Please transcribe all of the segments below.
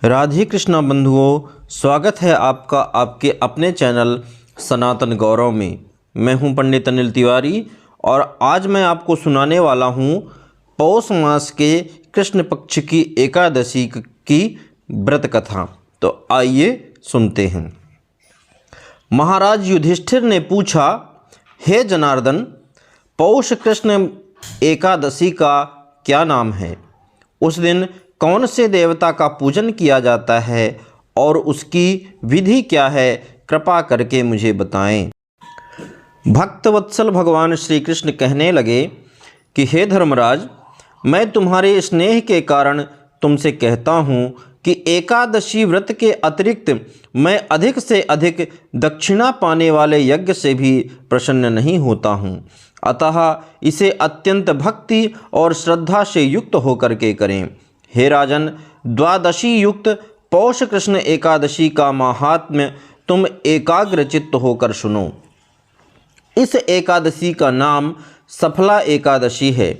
राधे कृष्णा बंधुओं, स्वागत है आपका आपके अपने चैनल सनातन गौरव में। मैं हूं पंडित अनिल तिवारी और आज मैं आपको सुनाने वाला हूं पौष मास के कृष्ण पक्ष की एकादशी की व्रत कथा। तो आइए सुनते हैं। महाराज युधिष्ठिर ने पूछा, हे जनार्दन, पौष कृष्ण एकादशी का क्या नाम है? उस दिन कौन से देवता का पूजन किया जाता है और उसकी विधि क्या है? कृपा करके मुझे बताएं। भक्तवत्सल भगवान श्री कृष्ण कहने लगे कि हे धर्मराज, मैं तुम्हारे स्नेह के कारण तुमसे कहता हूँ कि एकादशी व्रत के अतिरिक्त मैं अधिक से अधिक दक्षिणा पाने वाले यज्ञ से भी प्रसन्न नहीं होता हूँ। अतः इसे अत्यंत भक्ति और श्रद्धा से युक्त होकर के करें। हे राजन, द्वादशी युक्त पौष कृष्ण एकादशी का महात्म्य तुम एकाग्रचित्त होकर सुनो। इस एकादशी का नाम सफला एकादशी है।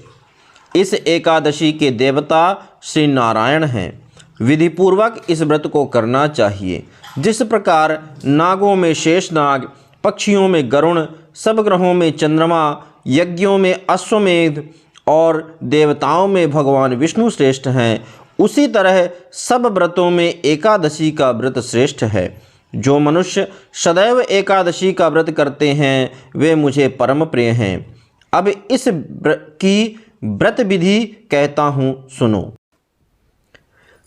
इस एकादशी के देवता श्री नारायण हैं। विधिपूर्वक इस व्रत को करना चाहिए। जिस प्रकार नागों में शेषनाग, पक्षियों में गरुण, सब ग्रहों में चंद्रमा, यज्ञों में अश्वमेध और देवताओं में भगवान विष्णु श्रेष्ठ हैं, उसी तरह सब व्रतों में एकादशी का व्रत श्रेष्ठ है। जो मनुष्य सदैव एकादशी का व्रत करते हैं वे मुझे परम प्रिय हैं। अब इस की व्रत विधि कहता हूँ, सुनो।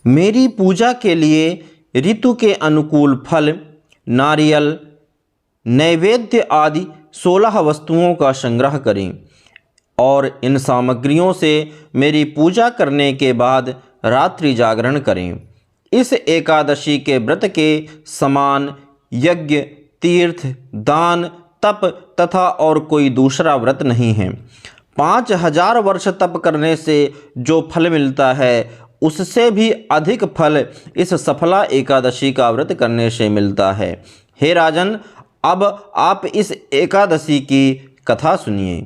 मेरी पूजा के लिए ऋतु के अनुकूल फल, नारियल, नैवेद्य आदि 16 वस्तुओं का संग्रह करें और इन सामग्रियों से मेरी पूजा करने के बाद रात्रि जागरण करें। इस एकादशी के व्रत के समान यज्ञ, तीर्थ, दान, तप तथा और कोई दूसरा व्रत नहीं है। 5000 वर्ष तप करने से जो फल मिलता है उससे भी अधिक फल इस सफला एकादशी का व्रत करने से मिलता है। हे राजन, अब आप इस एकादशी की कथा सुनिए।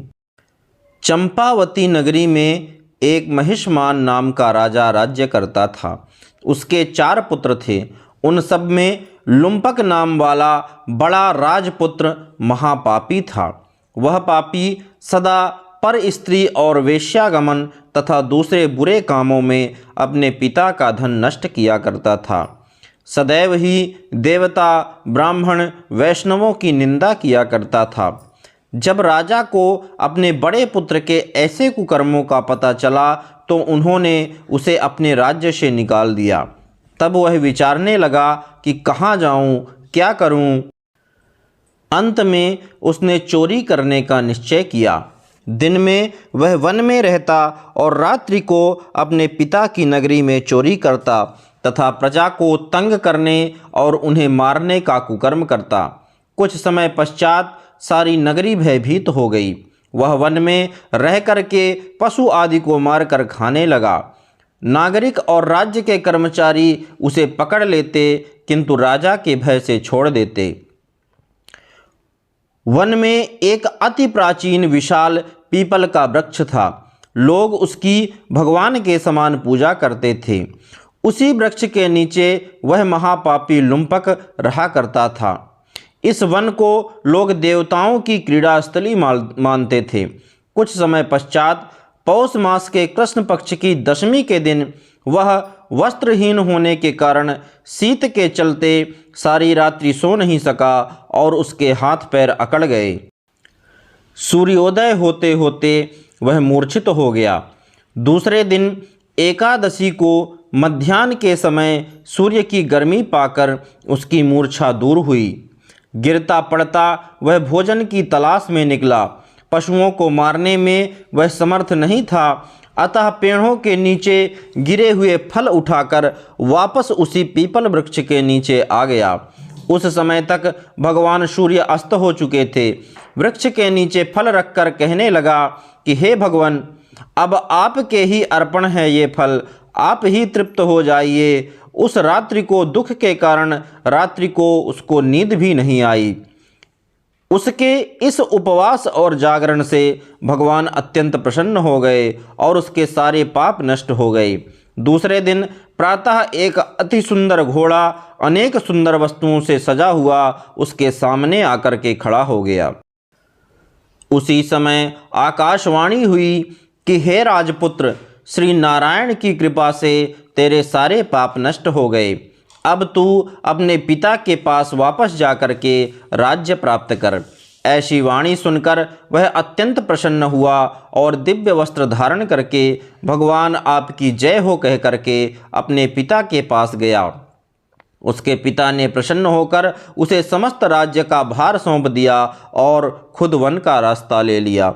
चंपावती नगरी में एक महिष्मान नाम का राजा राज्य करता था। उसके 4 पुत्र थे। उन सब में लुम्पक नाम वाला बड़ा राजपुत्र महापापी था। वह पापी सदा पर स्त्री और वेश्यागमन तथा दूसरे बुरे कामों में अपने पिता का धन नष्ट किया करता था। सदैव ही देवता, ब्राह्मण, वैष्णवों की निंदा किया करता था। जब राजा को अपने बड़े पुत्र के ऐसे कुकर्मों का पता चला तो उन्होंने उसे अपने राज्य से निकाल दिया। तब वह विचारने लगा कि कहाँ जाऊँ, क्या करूँ। अंत में उसने चोरी करने का निश्चय किया। दिन में वह वन में रहता और रात्रि को अपने पिता की नगरी में चोरी करता तथा प्रजा को तंग करने और उन्हें मारने का कुकर्म करता। कुछ समय पश्चात सारी नगरी भयभीत हो गई। वह वन में रह कर के पशु आदि को मारकर खाने लगा। नागरिक और राज्य के कर्मचारी उसे पकड़ लेते किंतु राजा के भय से छोड़ देते। वन में एक अति प्राचीन विशाल पीपल का वृक्ष था। लोग उसकी भगवान के समान पूजा करते थे। उसी वृक्ष के नीचे वह महापापी लुम्पक रहा करता था। इस वन को लोग देवताओं की क्रीड़ा स्थली मानते थे। कुछ समय पश्चात पौष मास के कृष्ण पक्ष की दशमी के दिन वह वस्त्रहीन होने के कारण शीत के चलते सारी रात्रि सो नहीं सका और उसके हाथ पैर अकड़ गए। सूर्योदय होते होते वह मूर्छित हो गया। दूसरे दिन एकादशी को मध्याह्न के समय सूर्य की गर्मी पाकर उसकी मूर्छा दूर हुई। गिरता पड़ता वह भोजन की तलाश में निकला। पशुओं को मारने में वह समर्थ नहीं था, अतः पेड़ों के नीचे गिरे हुए फल उठाकर वापस उसी पीपल वृक्ष के नीचे आ गया। उस समय तक भगवान सूर्य अस्त हो चुके थे। वृक्ष के नीचे फल रखकर कहने लगा कि हे भगवान, अब आपके ही अर्पण है ये फल, आप ही तृप्त हो जाइए। उस रात्रि को दुख के कारण रात्रि को उसको नींद भी नहीं आई। उसके इस उपवास और जागरण से भगवान अत्यंत प्रसन्न हो गए और उसके सारे पाप नष्ट हो गए। दूसरे दिन प्रातः एक अति सुंदर घोड़ा अनेक सुंदर वस्तुओं से सजा हुआ उसके सामने आकर के खड़ा हो गया। उसी समय आकाशवाणी हुई कि हे राजपुत्र, श्री नारायण की कृपा से तेरे सारे पाप नष्ट हो गए। अब तू अपने पिता के पास वापस जाकर के राज्य प्राप्त कर। ऐसी वाणी सुनकर वह अत्यंत प्रसन्न हुआ और दिव्य वस्त्र धारण करके भगवान आपकी जय हो कह करके अपने पिता के पास गया। उसके पिता ने प्रसन्न होकर उसे समस्त राज्य का भार सौंप दिया और खुद वन का रास्ता ले लिया।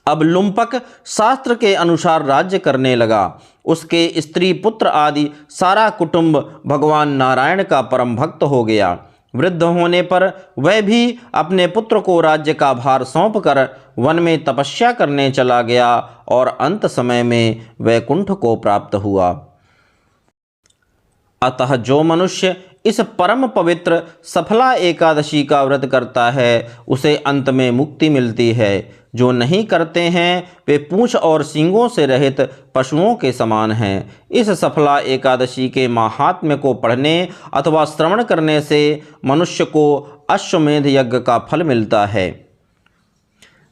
अब लुम्पक शास्त्र के अनुसार राज्य करने लगा। उसके स्त्री पुत्र आदि सारा कुटुंब भगवान नारायण का परम भक्त हो गया। वृद्ध होने पर वह भी अपने पुत्र को राज्य का भार सौंपकर वन में तपस्या करने चला गया और अंत समय में वैकुंठ को प्राप्त हुआ। अतः जो मनुष्य इस परम पवित्र सफला एकादशी का व्रत करता है उसे अंत में मुक्ति मिलती है। जो नहीं करते हैं वे पूंछ और सींगों से रहित पशुओं के समान हैं। इस सफला एकादशी के महात्म्य को पढ़ने अथवा श्रवण करने से मनुष्य को अश्वमेध यज्ञ का फल मिलता है।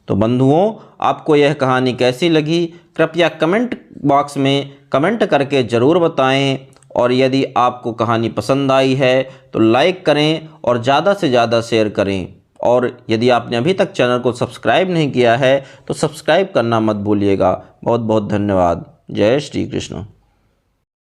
तो बंधुओं, आपको यह कहानी कैसी लगी कृपया कमेंट बॉक्स में कमेंट करके ज़रूर बताएं। और यदि आपको कहानी पसंद आई है तो लाइक करें और ज़्यादा से ज़्यादा शेयर करें। और यदि आपने अभी तक चैनल को सब्सक्राइब नहीं किया है तो सब्सक्राइब करना मत भूलिएगा। बहुत बहुत धन्यवाद। जय श्री कृष्ण।